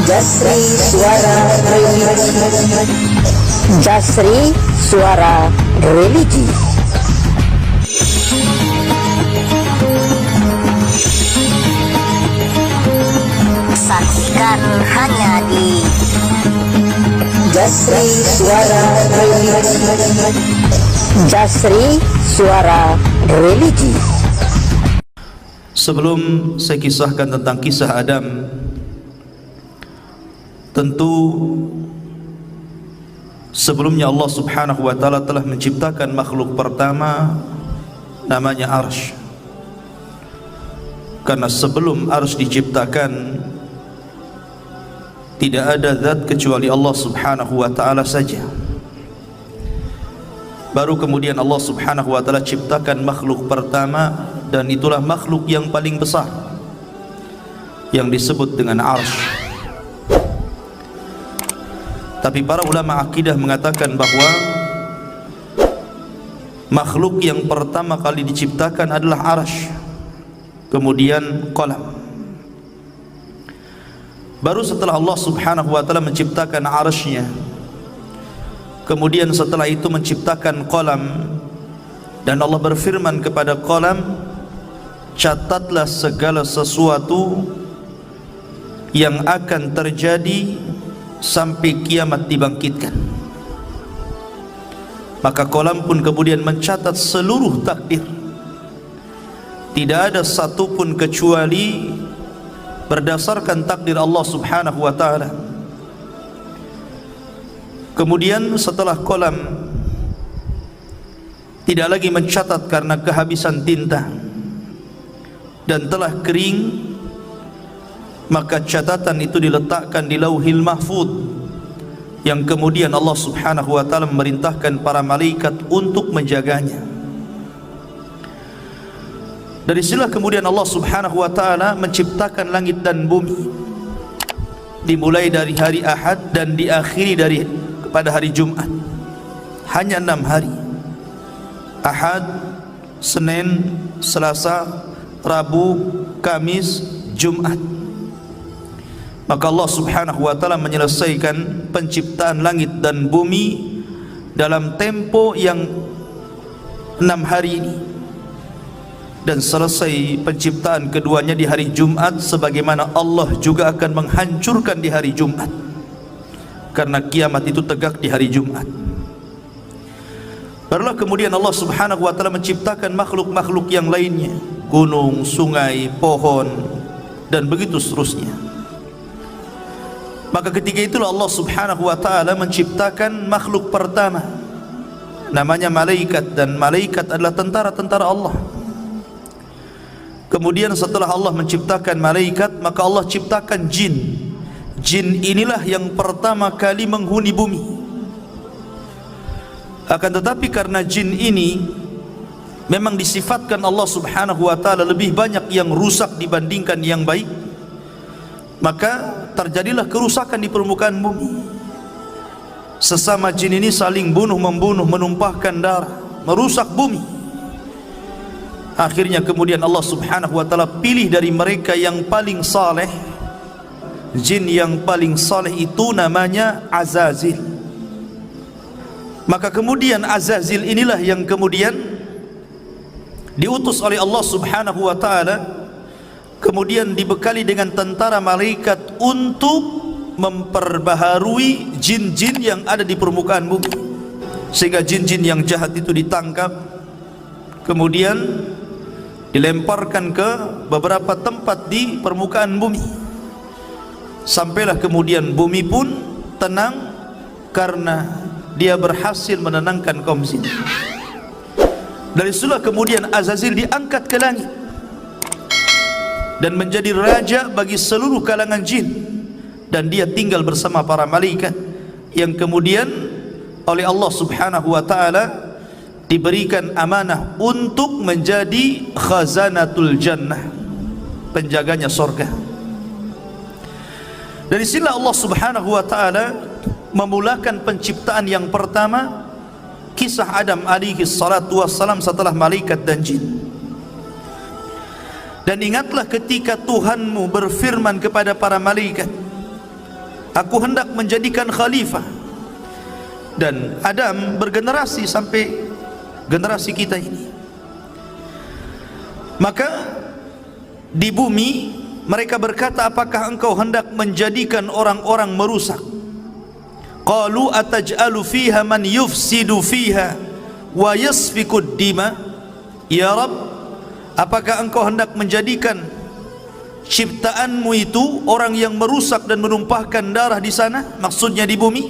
Jasri Suara Religi. Jasri Suara Religi. Saksikan hanya di Jasri Suara Religi. Jasri Suara Religi. Sebelum saya kisahkan tentang kisah Adam, tentu sebelumnya Allah Subhanahu wa taala telah menciptakan makhluk pertama namanya Arsy. Karena sebelum Arsy diciptakan tidak ada zat kecuali Allah Subhanahu wa taala saja. Baru kemudian Allah Subhanahu wa taala ciptakan makhluk pertama, dan itulah makhluk yang paling besar yang disebut dengan Arsy. Tapi para ulama akidah mengatakan bahwa makhluk yang pertama kali diciptakan adalah Arsy, kemudian qalam. Baru setelah Allah Subhanahu wa taala menciptakan Arsy-nya, kemudian setelah itu menciptakan qalam, dan Allah berfirman kepada qalam, catatlah segala sesuatu yang akan terjadi sampai kiamat dibangkitkan. Maka qalam pun kemudian mencatat seluruh takdir. Tidak ada satupun kecuali berdasarkan takdir Allah Subhanahu wa taala. Kemudian setelah qalam tidak lagi mencatat karena kehabisan tinta dan telah kering, maka catatan itu diletakkan di Lauhil Mahfuz, yang kemudian Allah Subhanahu wa taala memerintahkan para malaikat untuk menjaganya. Dari sinilah kemudian Allah Subhanahu wa taala menciptakan langit dan bumi, dimulai dari hari Ahad dan diakhiri pada hari Jumat. Hanya 6 hari: Ahad, Senin, Selasa, Rabu, Kamis, Jumat. Maka Allah Subhanahu wa taala menyelesaikan penciptaan langit dan bumi dalam tempo yang 6 hari ini, dan selesai penciptaan keduanya di hari Jumat, sebagaimana Allah juga akan menghancurkan di hari Jumat, karena kiamat itu tegak di hari Jumat. Barulah kemudian Allah Subhanahu wa taala menciptakan makhluk-makhluk yang lainnya, gunung, sungai, pohon, dan begitu seterusnya. Maka ketika itulah Allah Subhanahu wa taala menciptakan makhluk pertama namanya malaikat, dan malaikat adalah tentara-tentara Allah. Kemudian setelah Allah menciptakan malaikat, maka Allah ciptakan jin. Jin inilah yang pertama kali menghuni bumi. Akan tetapi karena jin ini memang disifatkan Allah Subhanahu wa taala lebih banyak yang rusak dibandingkan yang baik, maka terjadilah kerusakan di permukaan bumi. Sesama jin ini saling bunuh-membunuh, menumpahkan darah, merusak bumi. Akhirnya kemudian Allah Subhanahu wa taala pilih dari mereka yang paling saleh. Jin yang paling saleh itu namanya Azazil. Maka kemudian Azazil inilah yang kemudian diutus oleh Allah Subhanahu wa taala, kemudian dibekali dengan tentara malaikat untuk memperbaharui jin-jin yang ada di permukaan bumi, sehingga jin-jin yang jahat itu ditangkap, kemudian dilemparkan ke beberapa tempat di permukaan bumi. Sampailah kemudian bumi pun tenang karena dia berhasil menenangkan kaum jin. Dari situlah kemudian Azazil diangkat ke langit dan menjadi raja bagi seluruh kalangan jin, dan dia tinggal bersama para malaikat yang kemudian oleh Allah Subhanahu wa taala diberikan amanah untuk menjadi khazanatul jannah, penjaganya surga. Dari sinilah Allah Subhanahu wa taala memulakan penciptaan yang pertama, kisah Adam alaihi salatu wassalam setelah malaikat dan jin. Dan ingatlah ketika Tuhanmu berfirman kepada para malaikat, aku hendak menjadikan khalifah. Dan Adam bergenerasi sampai generasi kita ini. Maka di bumi mereka berkata, apakah engkau hendak menjadikan orang-orang merusak? Qalu ataj'alu fiha man yufsidu fiha wa yasfikud dima. Ya Rabb, apakah engkau hendak menjadikan ciptaanmu itu orang yang merusak dan menumpahkan darah di sana, maksudnya di bumi?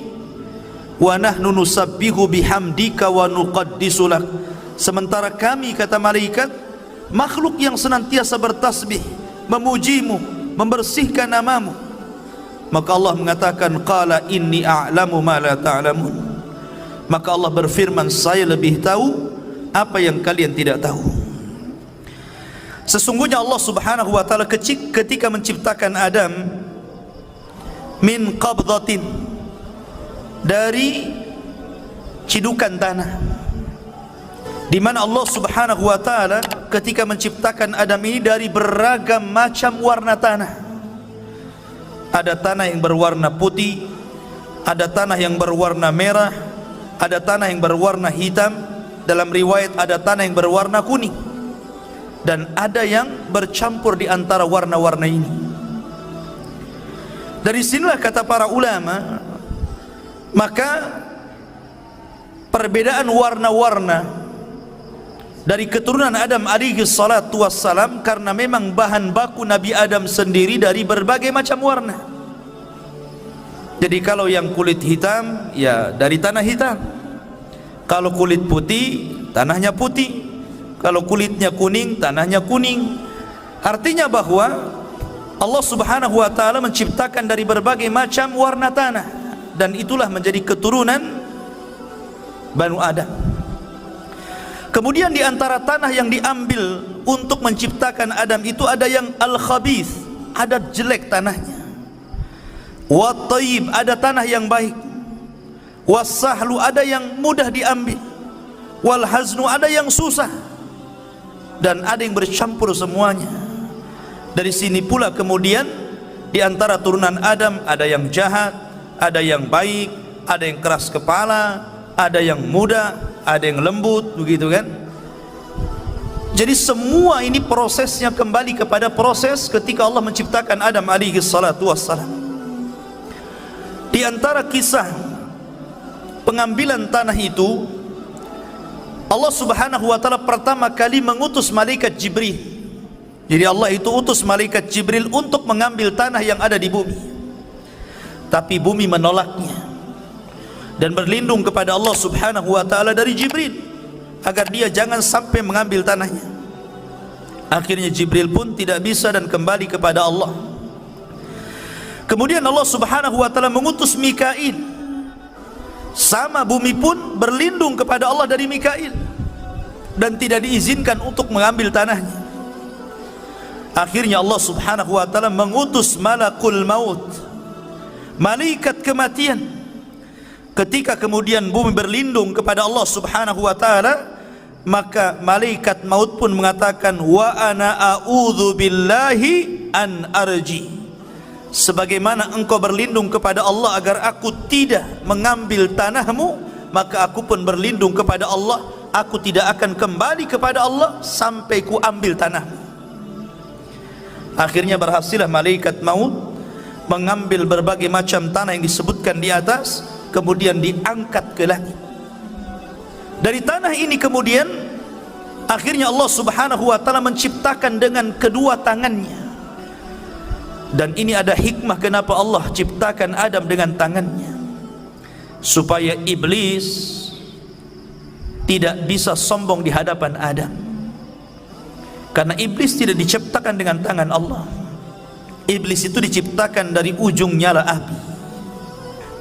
Wa nahnu nusabbihu bihamdika wa nuqaddisu lak. Sementara kami, kata malaikat, makhluk yang senantiasa bertasbih, memujimu, membersihkan namamu. Maka Allah mengatakan, qala inni a'lamu ma la ta'lamun. Maka Allah berfirman, saya lebih tahu apa yang kalian tidak tahu. Sesungguhnya Allah subhanahu wa ta'ala ketika menciptakan Adam min qabdatin, dari cidukan tanah, di mana Allah subhanahu wa ta'ala ketika menciptakan Adam ini dari beragam macam warna tanah. Ada tanah yang berwarna putih, ada tanah yang berwarna merah, ada tanah yang berwarna hitam, dalam riwayat ada tanah yang berwarna kuning, dan ada yang bercampur di antara warna-warna ini. Dari sinilah kata para ulama, maka perbedaan warna-warna dari keturunan Adam alaihi salatu wassalam karena memang bahan baku Nabi Adam sendiri dari berbagai macam warna. Jadi kalau yang kulit hitam, ya dari tanah hitam. Kalau kulit putih, tanahnya putih. Kalau kulitnya kuning, tanahnya kuning. Artinya bahwa Allah subhanahu wa ta'ala menciptakan dari berbagai macam warna tanah, dan itulah menjadi keturunan Banu Adam. Kemudian di antara tanah yang diambil untuk menciptakan Adam itu ada yang al-khabith, ada jelek tanahnya. Wa tayyib, ada tanah yang baik. Was-sahlu, ada yang mudah diambil. Wal haznu, ada yang susah. Dan ada yang bercampur semuanya. Dari sini pula kemudian di antara turunan Adam ada yang jahat, ada yang baik, ada yang keras kepala, ada yang muda, ada yang lembut, begitu kan? Jadi semua ini prosesnya kembali kepada proses ketika Allah menciptakan Adam alaihi salatu wassalam. Di antara kisah pengambilan tanah itu, Allah subhanahu wa ta'ala pertama kali mengutus malaikat Jibril. Jadi Allah itu utus malaikat Jibril untuk mengambil tanah yang ada di bumi. Tapi bumi menolaknya dan berlindung kepada Allah subhanahu wa ta'ala dari Jibril agar dia jangan sampai mengambil tanahnya. Akhirnya Jibril pun tidak bisa dan kembali kepada Allah. Kemudian Allah subhanahu wa ta'ala mengutus Mikail. Sama bumi pun berlindung kepada Allah dari Mikail dan tidak diizinkan untuk mengambil tanahnya. Akhirnya Allah subhanahu wa ta'ala mengutus malakul maut, malaikat kematian. Ketika kemudian bumi berlindung kepada Allah subhanahu wa ta'ala, maka malaikat maut pun mengatakan, wa ana a'udzu billahi an arji. Sebagaimana engkau berlindung kepada Allah agar aku tidak mengambil tanahmu, maka aku pun berlindung kepada Allah, aku tidak akan kembali kepada Allah sampai ku ambil tanahmu. Akhirnya berhasillah malaikat maut mengambil berbagai macam tanah yang disebutkan di atas, kemudian diangkat ke langit. Dari tanah ini kemudian akhirnya Allah subhanahu wa ta'ala menciptakan dengan kedua tangannya. Dan ini ada hikmah kenapa Allah ciptakan Adam dengan tangannya, supaya iblis tidak bisa sombong di hadapan Adam. Karena iblis tidak diciptakan dengan tangan Allah. Iblis itu diciptakan dari ujung nyala api.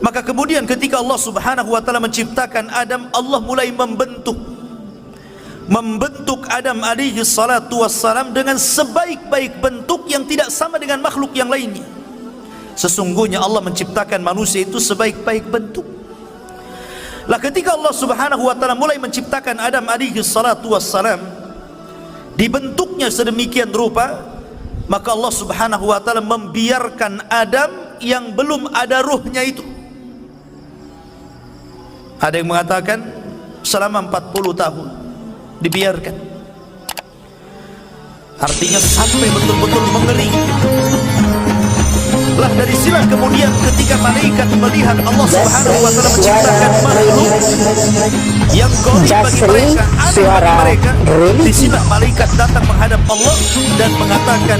Maka kemudian ketika Allah subhanahu wa ta'ala menciptakan Adam, Allah mulai membentuk Adam alaihi salatu wassalam dengan sebaik-baik bentuk yang tidak sama dengan makhluk yang lainnya. Sesungguhnya Allah menciptakan manusia itu sebaik-baik bentuk. Lah ketika Allah subhanahu wa ta'ala mulai menciptakan Adam alaihi salatu wassalam, dibentuknya sedemikian rupa, maka Allah Subhanahu wa taala membiarkan Adam yang belum ada ruhnya itu. Ada yang mengatakan selama 40 tahun dibiarkan. Artinya sampai betul-betul mengering. Lah dari sinilah kemudian ketika malaikat melihat Allah Subhanahu wa taala menciptakan makhluk yang gharib bagi mereka, aneh bagi mereka, di sinilah malaikat datang menghadap Allah dan mengatakan,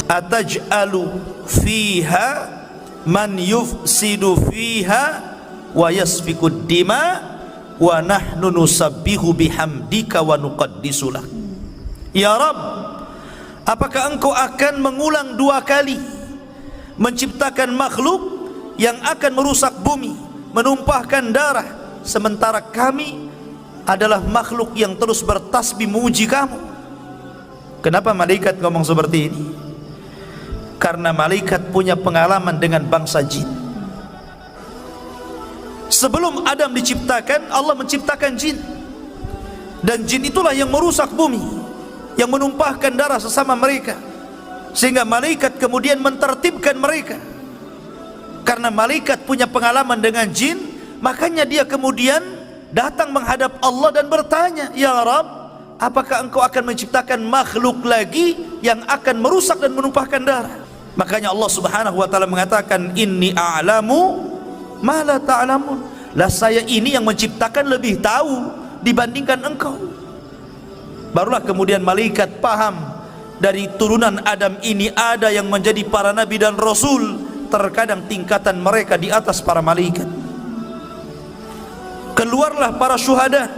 ataj'alu fiha man yufsidu fiha wa yasfikud dima wa nahnu nusabbihu bihamdika wa nuqaddisu lak. Ya Rabb, apakah engkau akan mengulang 2 kali menciptakan makhluk yang akan merusak bumi, menumpahkan darah, sementara kami adalah makhluk yang terus bertasbih memuji kamu? Kenapa malaikat ngomong seperti ini? Karena malaikat punya pengalaman dengan bangsa jin. Sebelum Adam diciptakan, Allah menciptakan jin, dan jin itulah yang merusak bumi, yang menumpahkan darah sesama mereka, sehingga malaikat kemudian mentertibkan mereka. Karena malaikat punya pengalaman dengan jin, makanya dia kemudian datang menghadap Allah dan bertanya, ya Rabb, apakah engkau akan menciptakan makhluk lagi yang akan merusak dan menumpahkan darah? Makanya Allah Subhanahu wa taala mengatakan, inni a'lamu ma la ta'lamun. Lah saya ini yang menciptakan lebih tahu dibandingkan engkau. Barulah kemudian malaikat paham, dari turunan Adam ini ada yang menjadi para nabi dan rasul. Terkadang tingkatan mereka di atas para malaikat. Keluarlah para syuhada,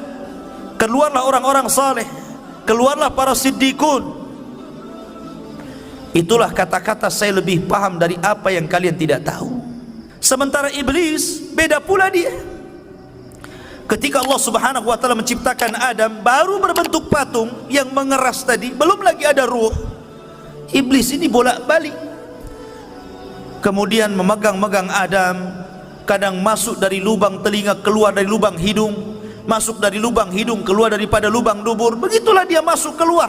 keluarlah orang-orang saleh, keluarlah para siddiqun. Itulah kata-kata saya lebih paham dari apa yang kalian tidak tahu. Sementara iblis beda pula dia. Ketika Allah Subhanahu wa taala menciptakan Adam, baru berbentuk patung yang mengeras tadi, belum lagi ada ruh. Iblis ini bolak-balik, kemudian memegang-megang Adam, kadang masuk dari lubang telinga, keluar dari lubang hidung, masuk dari lubang hidung, keluar daripada lubang dubur. Begitulah dia masuk keluar.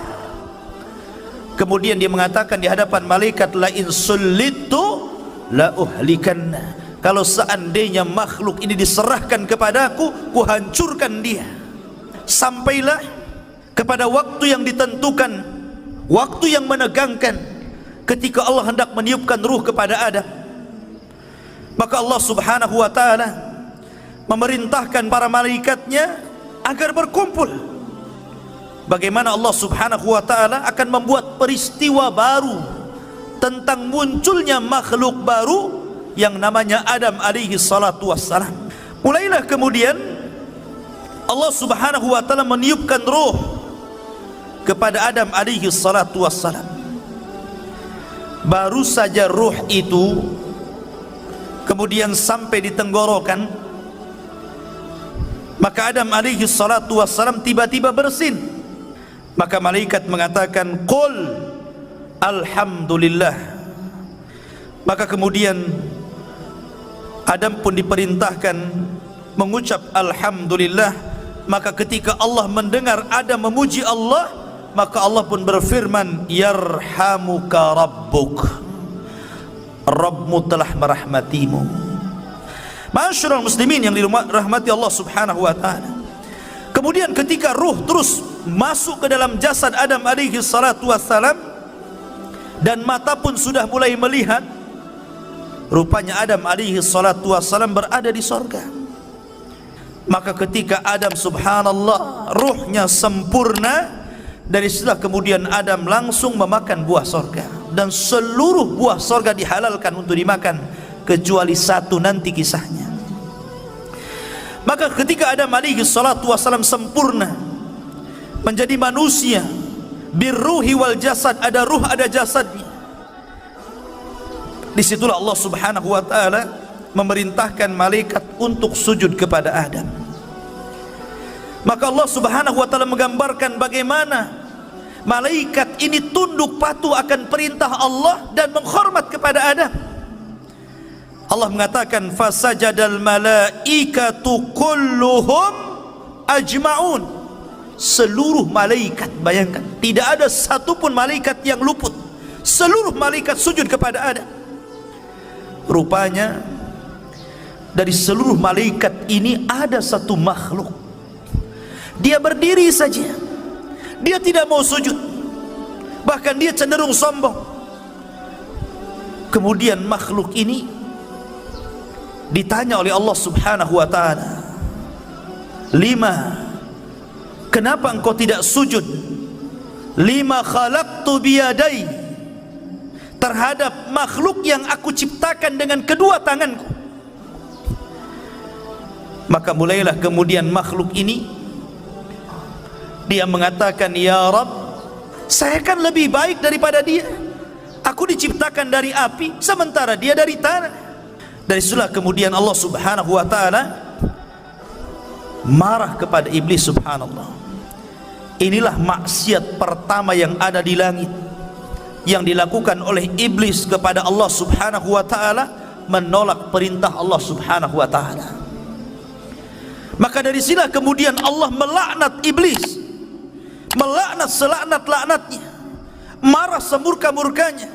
Kemudian dia mengatakan di hadapan malaikat, la in sullitu la uhlikanna. Kalau seandainya makhluk ini diserahkan kepadaku, kuhancurkan dia. Sampailah kepada waktu yang ditentukan, waktu yang menegangkan, ketika Allah hendak meniupkan ruh kepada Adam. Maka Allah Subhanahu wa taala memerintahkan para malaikatnya agar berkumpul. Bagaimana Allah Subhanahu wa taala akan membuat peristiwa baru tentang munculnya makhluk baru yang namanya Adam alaihi salatu wassalam. Mulailah kemudian Allah Subhanahu wa taala meniupkan ruh kepada Adam alaihi salatu wassalam. Baru saja ruh itu kemudian sampai di tenggorokan, maka Adam alaihi salatu wassalam tiba-tiba bersin. Maka malaikat mengatakan, qul alhamdulillah. Maka kemudian Adam pun diperintahkan mengucap alhamdulillah. Maka ketika Allah mendengar Adam memuji Allah, maka Allah pun berfirman, yarhamuka rabbuk, Rabbmu telah merahmatimu. Ma'asyiral muslimin yang dirahmati Allah Subhanahu wa taala. Kemudian ketika ruh terus masuk ke dalam jasad Adam alaihi salatu wassalam, dan mata pun sudah mulai melihat, rupanya Adam alaihi salatu wassalam berada di sorga. Maka ketika Adam, subhanallah, ruhnya sempurna, dari setelah kemudian Adam langsung memakan buah sorga, dan seluruh buah sorga dihalalkan untuk dimakan kecuali satu, nanti kisahnya. Maka ketika Adam alaihi salatu wassalam sempurna menjadi manusia, birruhi wal jasad, ada ruh ada jasadnya, disitulah Allah Subhanahu wa ta'ala memerintahkan malaikat untuk sujud kepada Adam. Maka Allah Subhanahu wa ta'ala menggambarkan bagaimana malaikat ini tunduk patuh akan perintah Allah dan menghormat kepada Adam. Allah mengatakan, fasajadal malaikatu kulluhum ajma'un. seluruh malaikat. Bayangkan, tidak ada satupun malaikat yang luput. Seluruh malaikat sujud kepada Adam. Rupanya dari seluruh malaikat ini ada satu makhluk, dia berdiri saja, dia tidak mau sujud, bahkan dia cenderung sombong. Kemudian makhluk ini ditanya oleh Allah Subhanahu wa ta'ala, "Lima, kenapa engkau tidak sujud? Lima khalaqtu biyadai, terhadap makhluk yang aku ciptakan dengan kedua tanganku." Maka mulailah kemudian makhluk ini dia mengatakan, "Ya Rabb, saya kan lebih baik daripada dia. Aku diciptakan dari api, sementara dia dari tanah." Dari situlah kemudian Allah Subhanahu wa ta'ala marah kepada iblis. Subhanallah, inilah maksiat pertama yang ada di langit, yang dilakukan oleh iblis kepada Allah Subhanahu wa ta'ala, menolak perintah Allah Subhanahu wa ta'ala. Maka dari sinilah kemudian Allah melaknat iblis, melaknat selaknat-laknatnya, marah semurka-murkanya.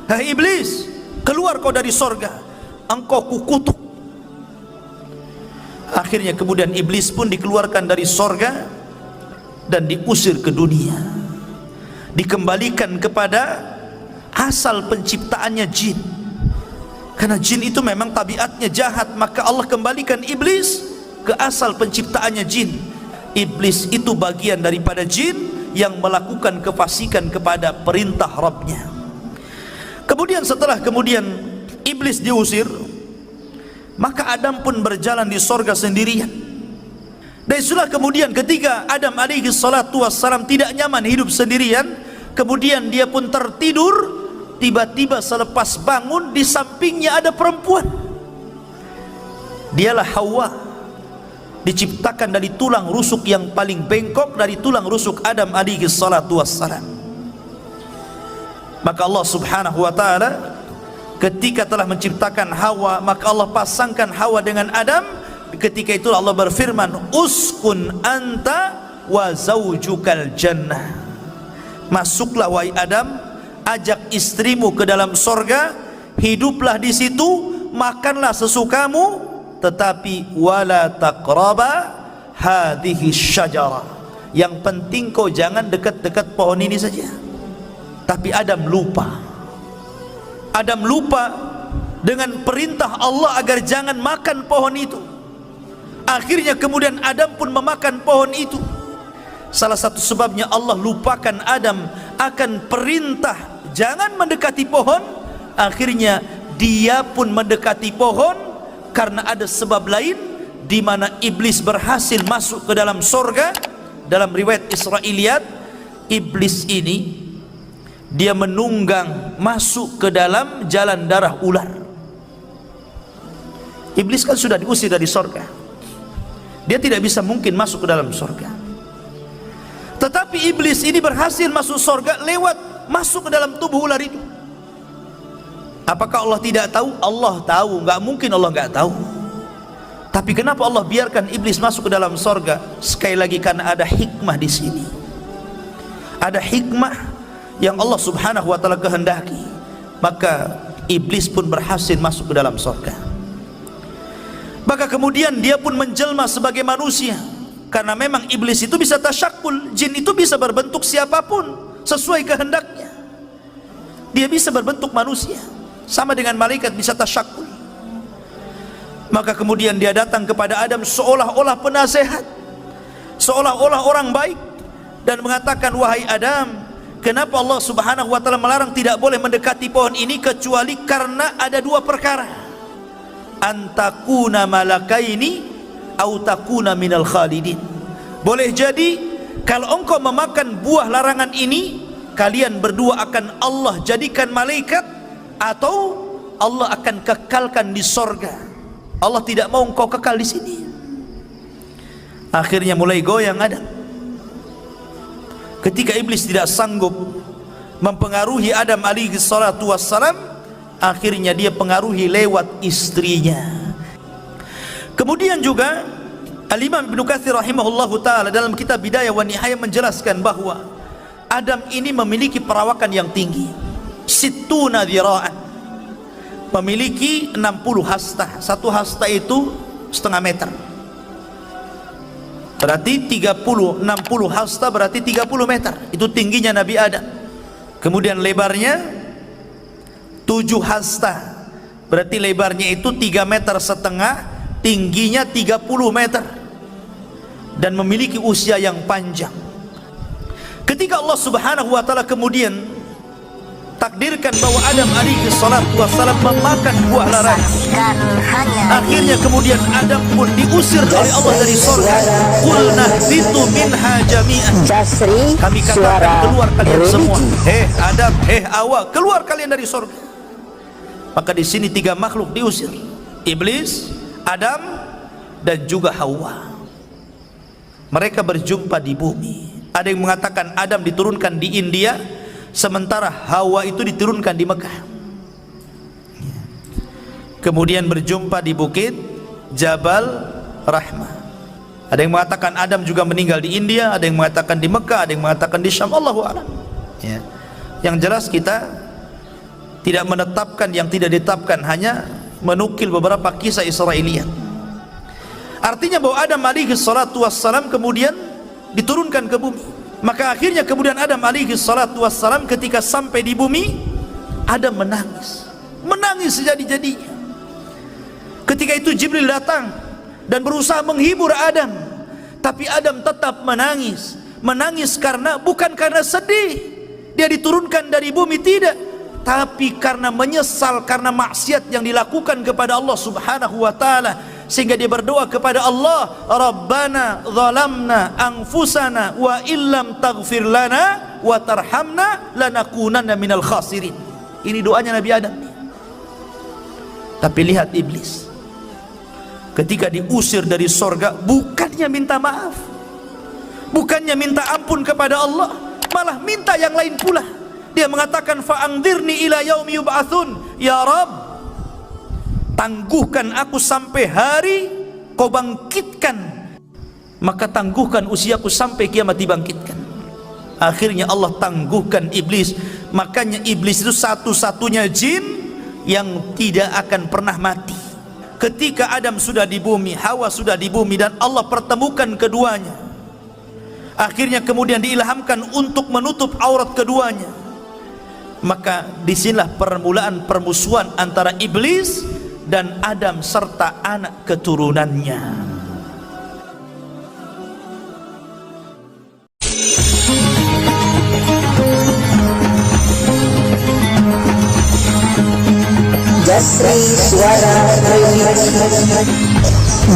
"Hai iblis, keluar kau dari sorga, engkau kukutuk." Akhirnya kemudian iblis pun dikeluarkan dari sorga dan diusir ke dunia, dikembalikan kepada asal penciptaannya, jin. Karena jin itu memang tabiatnya jahat, maka Allah kembalikan iblis ke asal penciptaannya, jin. Iblis itu bagian daripada jin yang melakukan kefasikan kepada perintah Rabbnya. Kemudian setelah kemudian iblis diusir, maka Adam pun berjalan di sorga sendirian. Dan itulah kemudian ketika Adam alaihi salatu wassalam tidak nyaman hidup sendirian, kemudian dia pun tertidur. Tiba-tiba selepas bangun, di sampingnya ada perempuan. Dialah Hawa, diciptakan dari tulang rusuk yang paling bengkok dari tulang rusuk Adam alaihi salatu wassalam. Maka Allah Subhanahu wa ta'ala ketika telah menciptakan Hawa, maka Allah pasangkan Hawa dengan Adam. Ketika itu Allah berfirman, "Uskun anta wa zaujukal jannah." Masuklah wahai Adam, ajak istrimu ke dalam sorga, hiduplah di situ, makanlah sesukamu, tetapi wala taqraba hadhihi syajara. Yang penting kau jangan dekat-dekat pohon ini saja. Tapi Adam lupa. Adam lupa dengan perintah Allah agar jangan makan pohon itu. Akhirnya kemudian Adam pun memakan pohon itu. Salah satu sebabnya Allah lupakan Adam akan perintah jangan mendekati pohon. Akhirnya dia pun mendekati pohon karena ada sebab lain, di mana iblis berhasil masuk ke dalam sorga. Dalam riwayat Israiliyat, iblis ini dia menunggang masuk ke dalam jalan darah ular. Iblis kan sudah diusir dari sorga, dia tidak bisa mungkin masuk ke dalam sorga. Tetapi iblis ini berhasil masuk sorga lewat masuk ke dalam tubuh ular itu. Apakah Allah tidak tahu? Allah tahu, nggak mungkin Allah nggak tahu. Tapi kenapa Allah biarkan iblis masuk ke dalam sorga? Sekali lagi karena ada hikmah di sini. Ada hikmah yang Allah Subhanahu wa ta'ala kehendaki. Maka iblis pun berhasil masuk ke dalam sorga. Maka kemudian dia pun menjelma sebagai manusia, karena memang iblis itu bisa tasyakul, jin itu bisa berbentuk siapapun sesuai kehendaknya. Dia bisa berbentuk manusia, sama dengan malaikat bisa tasyakul. Maka kemudian dia datang kepada Adam seolah-olah penasehat, seolah-olah orang baik, dan mengatakan, "Wahai Adam, kenapa Allah Subhanahu wa ta'ala melarang tidak boleh mendekati pohon ini kecuali karena ada dua perkara. Antakuna malakaini au takuna minal khalidin." Boleh jadi kalau engkau memakan buah larangan ini, kalian berdua akan Allah jadikan malaikat, atau Allah akan kekalkan di sorga. Allah tidak mau engkau kekal di sini. Akhirnya mulai goyang Adam. Ketika iblis tidak sanggup mempengaruhi Adam alaihi salatu wassalam, akhirnya dia pengaruhi lewat istrinya. Kemudian juga Al-Imam Ibnu Katsir rahimahullahu taala dalam kitab Bidayah wa Nihayah menjelaskan bahwa Adam ini memiliki perawakan yang tinggi, sittuna dzira'an, memiliki 60 hasta. Satu hasta itu setengah meter, berarti 60 hasta berarti 30 meter. Itu tingginya Nabi Adam. Kemudian lebarnya 7 hasta, berarti lebarnya itu 3,5 meter, tingginya 30 meter, dan memiliki usia yang panjang. Ketika Allah Subhanahu wa taala kemudian takdirkan bahwa Adam alaihi salatu wassalam memakan buah larangan, akhirnya kemudian Adam pun diusir oleh Allah dari surga. Qulna bitu minha jami'an, kami katakan keluar kalian semua, Adam, Hawa, keluar kalian dari surga. Maka di sini 3 makhluk diusir, iblis, Adam, dan juga Hawa. Mereka berjumpa di bumi. Ada yang mengatakan Adam diturunkan di India, sementara Hawa itu diturunkan di Mekah. Kemudian berjumpa di bukit Jabal Rahmah. Ada yang mengatakan Adam juga meninggal di India, ada yang mengatakan di Mekah, ada yang mengatakan di Syam. Allahu a'lam. Ya. Yang jelas kita tidak menetapkan yang tidak ditetapkan, hanya menukil beberapa kisah Israiliyat. Artinya bahwa Adam alaihi salatu wassalam kemudian diturunkan ke bumi. Maka akhirnya kemudian Adam alaihi salatu wassalam ketika sampai di bumi, Adam menangis sejadi-jadinya. Ketika itu Jibril datang dan berusaha menghibur Adam, tapi Adam tetap menangis karena bukan karena sedih dia diturunkan dari bumi, tidak, tapi karena menyesal karena maksiat yang dilakukan kepada Allah Subhanahu wa taala. Sehingga dia berdoa kepada Allah, Rabbana zalamna anfusana wa illam taghfir lana wa tarhamna lanakunanna minal khasirin. Ini doanya Nabi Adam. Tapi lihat iblis, ketika diusir dari sorga, bukannya minta maaf, bukannya minta ampun kepada Allah, malah minta yang lain pula. Dia mengatakan, fa'angdirni ila yaumi yub'atsun, ya Rabb, tangguhkan aku sampai hari kau bangkitkan, maka tangguhkan usiaku sampai kiamat dibangkitkan. Akhirnya Allah tangguhkan iblis. Makanya iblis itu satu-satunya jin yang tidak akan pernah mati. Ketika Adam sudah di bumi, Hawa sudah di bumi, dan Allah pertemukan keduanya, akhirnya kemudian diilhamkan untuk menutup aurat keduanya. Maka disinilah permulaan permusuhan antara iblis dan Adam serta anak keturunannya. Jasri Suara Religi.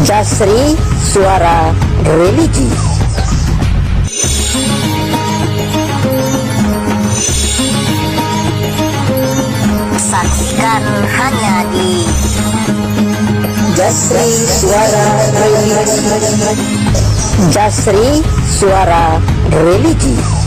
Jasri Suara Religi. Saksikan hanya di Jasri Suara Religi. Jasri Suara Religi.